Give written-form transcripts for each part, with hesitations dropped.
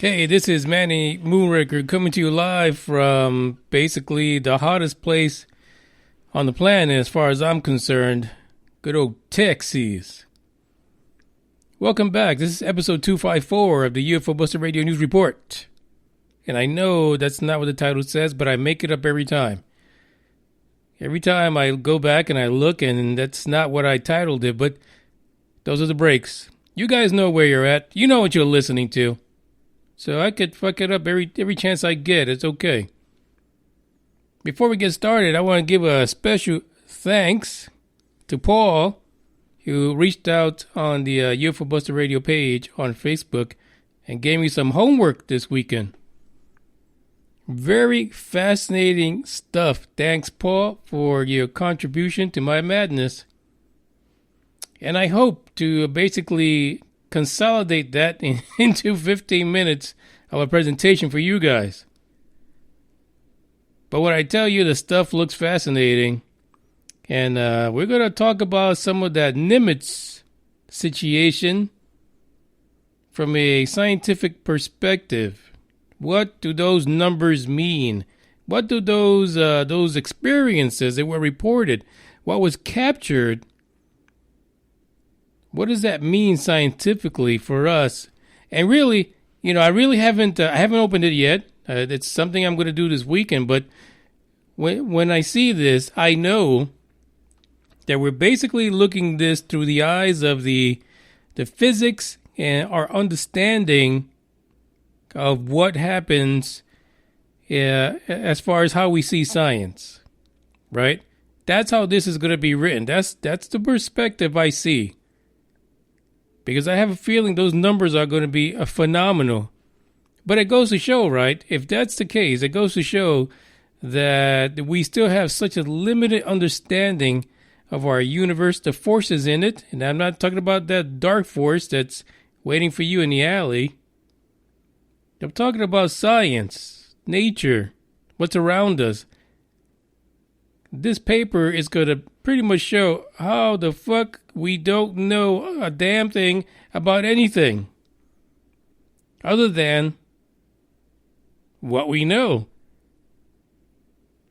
Hey, this is Manny Moonraker coming to you live from basically the hottest place on the planet as far as I'm concerned, good old Texas. Welcome back. This is episode 254 of the UFO Buster Radio News Report. And I know that's not what the title says, but I make it up every time. Every time I go back and I look, and that's not what I titled it, but those are the breaks. You guys know where you're at. You know what you're listening to. So I could fuck it up every chance I get. It's okay. Before we get started, I want to give a special thanks to Paul, who reached out on the UFO Buster Radio page on Facebook and gave me some homework this weekend. Very fascinating stuff. Thanks, Paul, for your contribution to my madness. And I hope to basically consolidate that into 15 minutes of a presentation for you guys. But when I tell you the stuff looks fascinating, and we're going to talk about some of that Nimitz situation from a scientific perspective. What do those numbers mean? What do those experiences that were reported, what was captured, what does that mean scientifically for us? And really, I really haven't opened it yet. It's something I'm going to do this weekend. But when I see this, I know that we're basically looking this through the eyes of the physics and our understanding of what happens as far as how we see science, right? That's how this is going to be written. That's the perspective I see. Because I have a feeling those numbers are going to be phenomenal. But it goes to show, right? If that's the case, it goes to show that we still have such a limited understanding of our universe, the forces in it. And I'm not talking about that dark force that's waiting for you in the alley. I'm talking about science, nature, what's around us. This paper is going to pretty much show how the fuck we don't know a damn thing about anything other than what we know.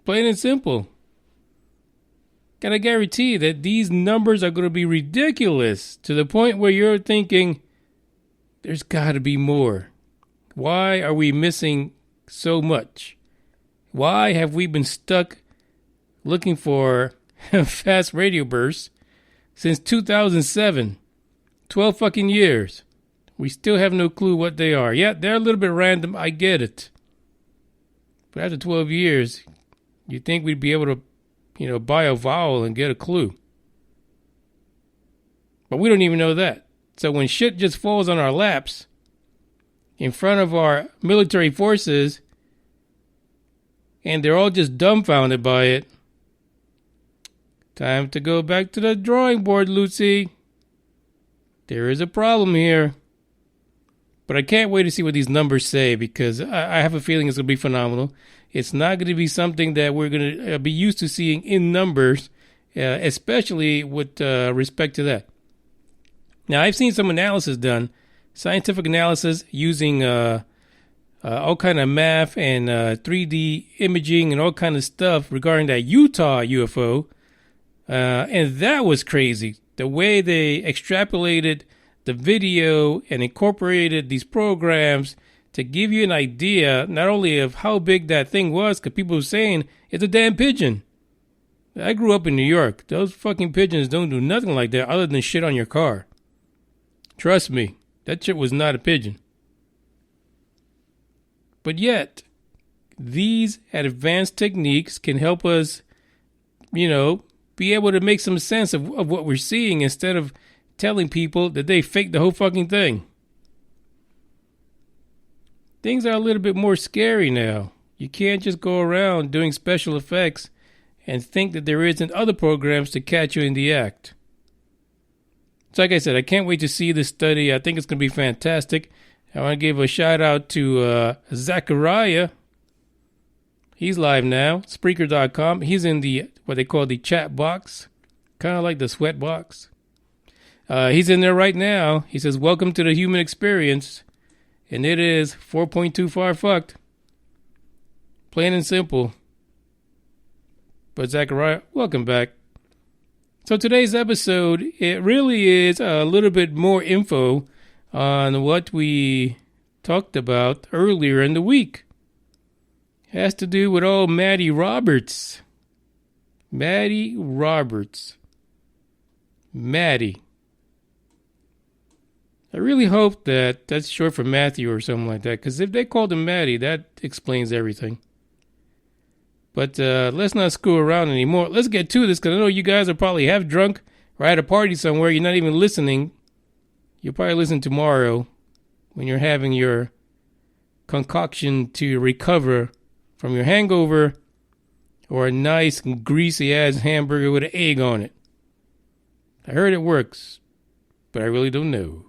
Plain and simple. And I guarantee that these numbers are going to be ridiculous to the point where you're thinking, there's got to be more. Why are we missing so much? Why have we been stuck looking for fast radio bursts since 2007? 12 fucking years. We still have no clue what they are. Yeah, they're a little bit random. I get it. But after 12 years, you'd think we'd be able to, buy a vowel and get a clue. But we don't even know that. So when shit just falls on our laps in front of our military forces and they're all just dumbfounded by it, time to go back to the drawing board, Lucy. There is a problem here. But I can't wait to see what these numbers say because I have a feeling it's going to be phenomenal. It's not going to be something that we're going to be used to seeing in numbers, especially with respect to that. Now, I've seen some analysis done, scientific analysis using all kind of math and 3D imaging and all kind of stuff regarding that Utah UFO. And that was crazy. The way they extrapolated the video and incorporated these programs to give you an idea not only of how big that thing was, because people were saying it's a damn pigeon. I grew up in New York. Those fucking pigeons don't do nothing like that other than shit on your car. Trust me, that shit was not a pigeon. But yet, these advanced techniques can help us, be able to make some sense of what we're seeing instead of telling people that they faked the whole fucking thing. Things are a little bit more scary now. You can't just go around doing special effects and think that there isn't other programs to catch you in the act. So like I said, I can't wait to see this study. I think it's going to be fantastic. I want to give a shout out to Zachariah. He's live now, Spreaker.com. He's in the what they call the chat box, kind of like the sweat box. He's in there right now. He says, "Welcome to the human experience." And it is 4.2 far fucked. Plain and simple. But Zachariah, welcome back. So today's episode, it really is a little bit more info on what we talked about earlier in the week. It has to do with old Maddie Roberts. Maddie Roberts. Maddie. I really hope that that's short for Matthew or something like that, because if they called him Maddie, that explains everything. But let's not screw around anymore. Let's get to this, because I know you guys are probably half drunk or at a party somewhere. You're not even listening. You'll probably listen tomorrow when you're having your concoction to recover from your hangover or a nice greasy-ass hamburger with an egg on it. I heard it works, but I really don't know.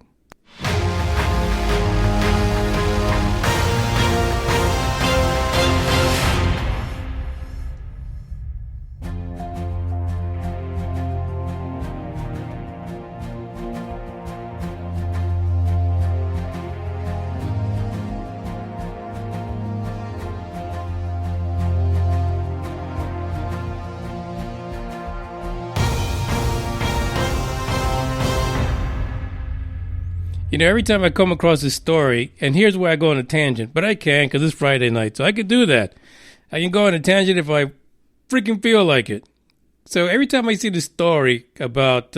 You know, every time I come across this story, and here's where I go on a tangent, but I can because it's Friday night, so I can do that. I can go on a tangent if I freaking feel like it. So every time I see this story about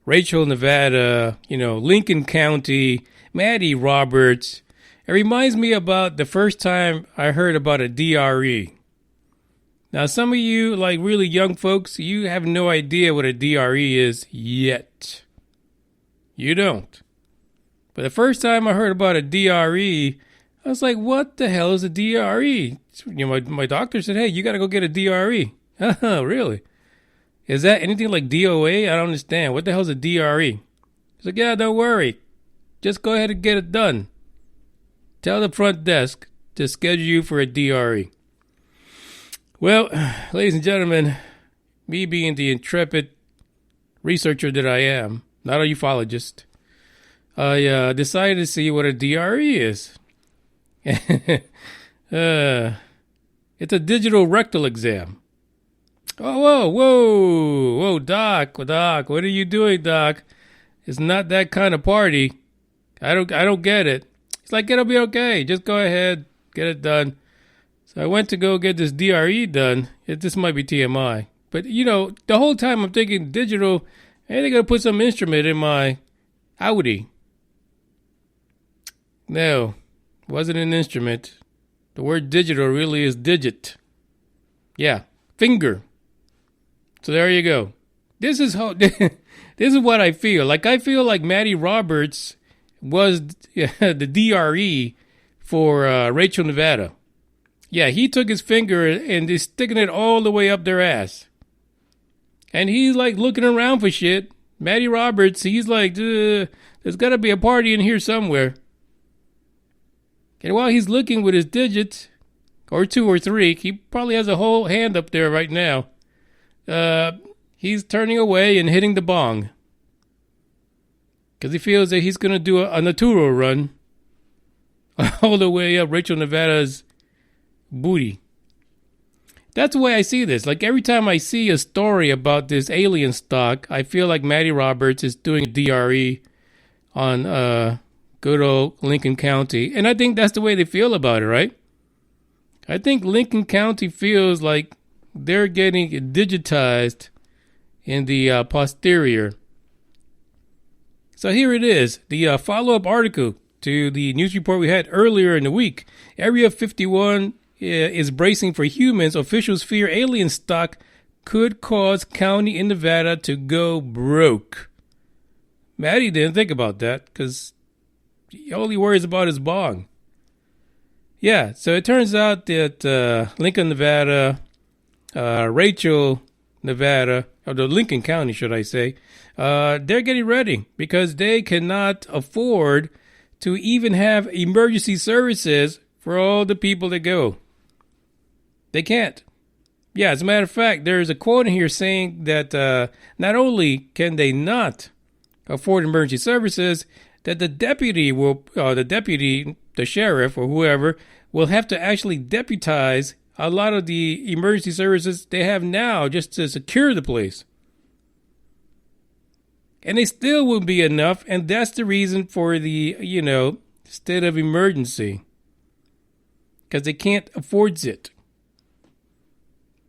Rachel, Nevada, Lincoln County, Maddie Roberts, it reminds me about the first time I heard about a DRE. Now, some of you, like really young folks, you have no idea what a DRE is yet. You don't. But the first time I heard about a DRE, I was like, what the hell is a DRE? My doctor said, hey, you got to go get a DRE. Oh, really? Is that anything like DOA? I don't understand. What the hell is a DRE? He's like, yeah, don't worry. Just go ahead and get it done. Tell the front desk to schedule you for a DRE. Well, ladies and gentlemen, me being the intrepid researcher that I am, not a ufologist, I decided to see what a DRE is. It's a digital rectal exam. Oh, whoa, Doc, what are you doing, Doc? It's not that kind of party. I don't get it. It's like, it'll be okay. Just go ahead, get it done. So I went to go get this DRE done. This might be TMI. But, the whole time I'm thinking digital, hey, they're going to put some instrument in my Audi. No, wasn't an instrument. The word digital really is digit. Yeah, finger. So there you go. This is what I feel. Like, I feel like Maddie Roberts was the DRE for Rachel, Nevada. Yeah, he took his finger and is sticking it all the way up their ass. And he's like looking around for shit. Maddie Roberts, he's like, there's got to be a party in here somewhere. And while he's looking with his digits, or 2 or 3, he probably has a whole hand up there right now. He's turning away and hitting the bong. Because he feels that he's going to do a natural run all the way up Rachel, Nevada's booty. That's the way I see this. Like, every time I see a story about this Alienstock, I feel like Maddie Roberts is doing a DRE on good old Lincoln County. And I think that's the way they feel about it, right? I think Lincoln County feels like they're getting digitized in the posterior. So here it is, the follow-up article to the news report we had earlier in the week. Area 51 is bracing for humans. Officials fear Alienstock could cause county in Nevada to go broke. Maddie didn't think about that because he only worries about his bong. Yeah, so it turns out that Lincoln, Nevada, Rachel, Nevada, or the Lincoln County, should I say, they're getting ready because they cannot afford to even have emergency services for all the people that go. They can't. Yeah, as a matter of fact, there's a quote in here saying that not only can they not afford emergency services, that the sheriff or whoever will have to actually deputize a lot of the emergency services they have now just to secure the place. And they still won't be enough, and that's the reason for the, state of emergency. Because they can't afford it.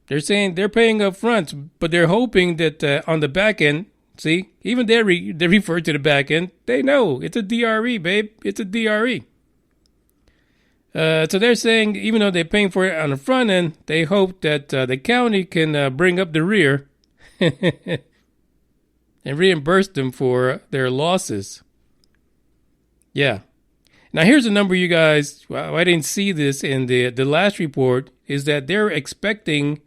They're saying they're paying up front, but they're hoping that on the back end, see, even they refer to the back end, they know it's a DRE, babe. It's a DRE. So they're saying, even though they're paying for it on the front end, they hope that the county can bring up the rear and reimburse them for their losses. Yeah. Now, here's a number, you guys. Well, I didn't see this in the last report, is that they're expecting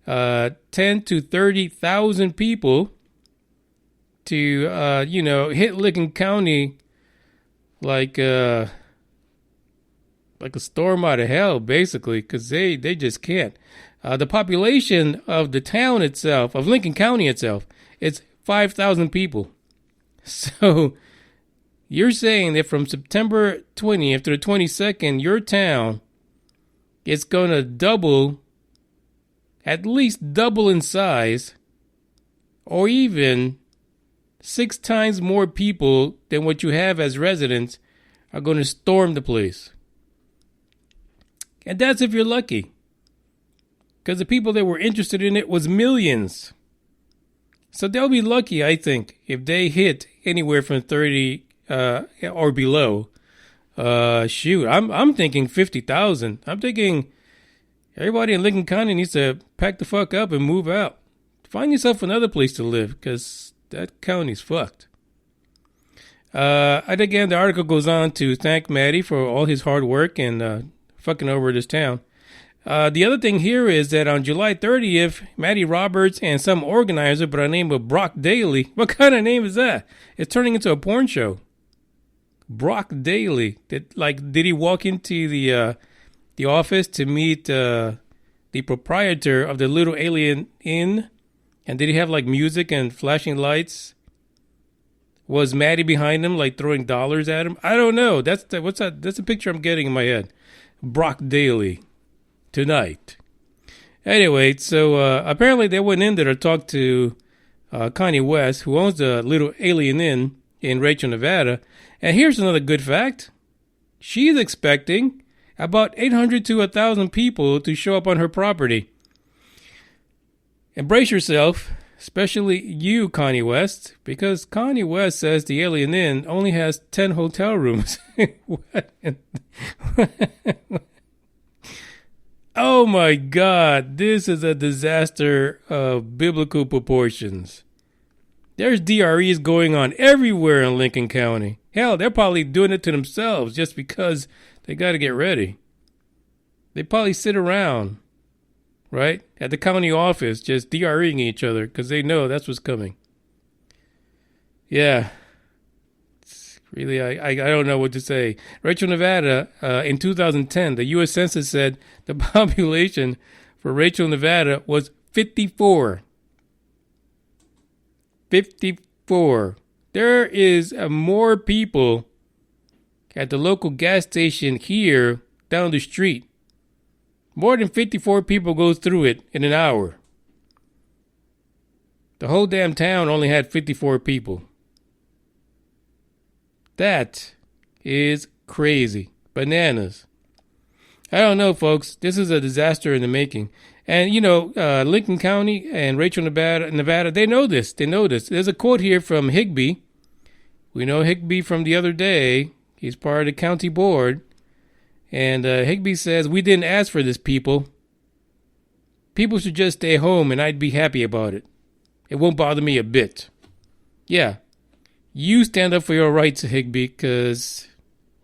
10 to 30,000 people to, hit Lincoln County like a storm out of hell, basically, because they just can't. The population of the town itself, of Lincoln County itself, it's 5,000 people. So you're saying that from September 20th to the 22nd, your town is going to double, at least double in size, or even 6 times more people than what you have as residents are going to storm the place. And that's if you're lucky. Because the people that were interested in it was millions. So they'll be lucky, I think, if they hit anywhere from 30 or below. I'm thinking 50,000. I'm thinking everybody in Lincoln County needs to pack the fuck up and move out. Find yourself another place to live, because that county's fucked. And again, the article goes on to thank Matty for all his hard work and fucking over this town. The other thing here is that on July 30th, Matty Roberts and some organizer by the name of Brock Daly. What kind of name is that? It's turning into a porn show. Brock Daly. Did he walk into the office to meet the proprietor of the Little Alien Inn? And did he have like music and flashing lights? Was Matty behind him, like throwing dollars at him? I don't know. That's a picture I'm getting in my head. Brock Daly. Tonight. Anyway, so apparently they went in there to talk to Connie West, who owns the Little Alien Inn in Rachel, Nevada. And here's another good fact. She's expecting about 800 to 1,000 people to show up on her property. And brace yourself, especially you, Connie West, because Connie West says the Alien Inn only has 10 hotel rooms. Oh my God, this is a disaster of biblical proportions. There's DREs going on everywhere in Lincoln County. Hell, they're probably doing it to themselves just because they got to get ready. They probably sit around, right, at the county office just DREing each other because they know that's what's coming. Yeah. Really, I don't know what to say. Rachel, Nevada, in 2010, the U.S. Census said the population for Rachel, Nevada was 54. 54. There is more people at the local gas station here down the street. More than 54 people go through it in an hour. The whole damn town only had 54 people. That is crazy. Bananas. I don't know, folks. This is a disaster in the making. And, Lincoln County and Rachel, Nevada, they know this. There's a quote here from Higbee. We know Higbee from the other day. He's part of the county board. And Higbee says, "We didn't ask for this, people. People should just stay home and I'd be happy about it. It won't bother me a bit." Yeah. You stand up for your rights, Higbee, because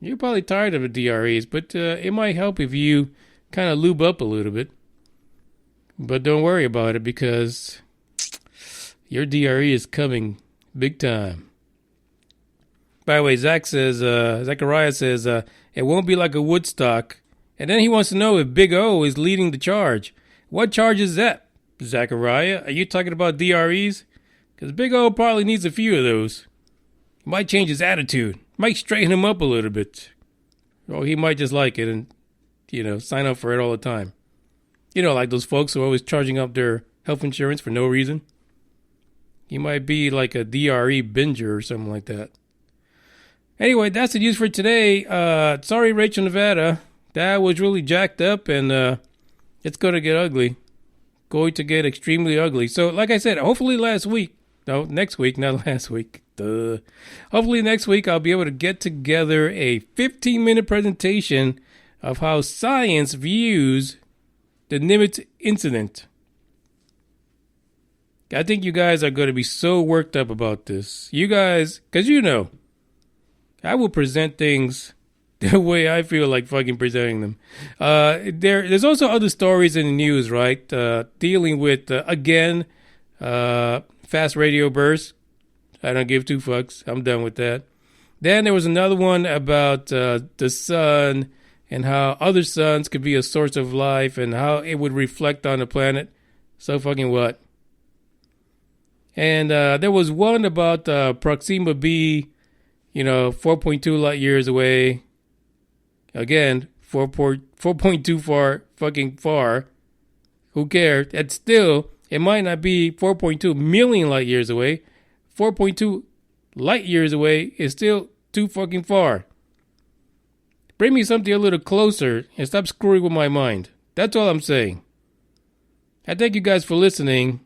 you're probably tired of the DREs, but it might help if you kind of lube up a little bit. But don't worry about it, because your DRE is coming big time. By the way, Zachariah says, it won't be like a Woodstock. And then he wants to know if Big O is leading the charge. What charge is that, Zachariah? Are you talking about DREs? Because Big O probably needs a few of those. Might change his attitude. Might straighten him up a little bit. Or he might just like it and, sign up for it all the time. Like those folks who are always charging up their health insurance for no reason. He might be like a DRE binger or something like that. Anyway, that's the news for today. Sorry, Rachel, Nevada. That was really jacked up, and it's going to get ugly. Going to get extremely ugly. So, like I said, hopefully next week, not last week. Duh. Hopefully next week I'll be able to get together a 15-minute presentation of how science views the Nimitz incident. I think you guys are going to be so worked up about this. You guys, because I will present things the way I feel like fucking presenting them. There's also other stories in the news, right? Dealing with, fast radio bursts. I don't give two fucks. I'm done with that. Then there was another one about the sun and how other suns could be a source of life and how it would reflect on the planet. So fucking what? And there was one about Proxima b, 4.2 light years away. Again, 4.2 fucking far. Who cares? It's still, it might not be 4.2 million light years away. 4.2 light years away is still too fucking far. Bring me something a little closer and stop screwing with my mind. That's all I'm saying. I thank you guys for listening.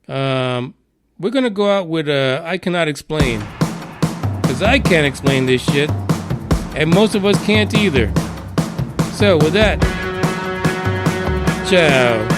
We're going to go out with I Cannot Explain. Because I can't explain this shit. And most of us can't either. So with that, ciao.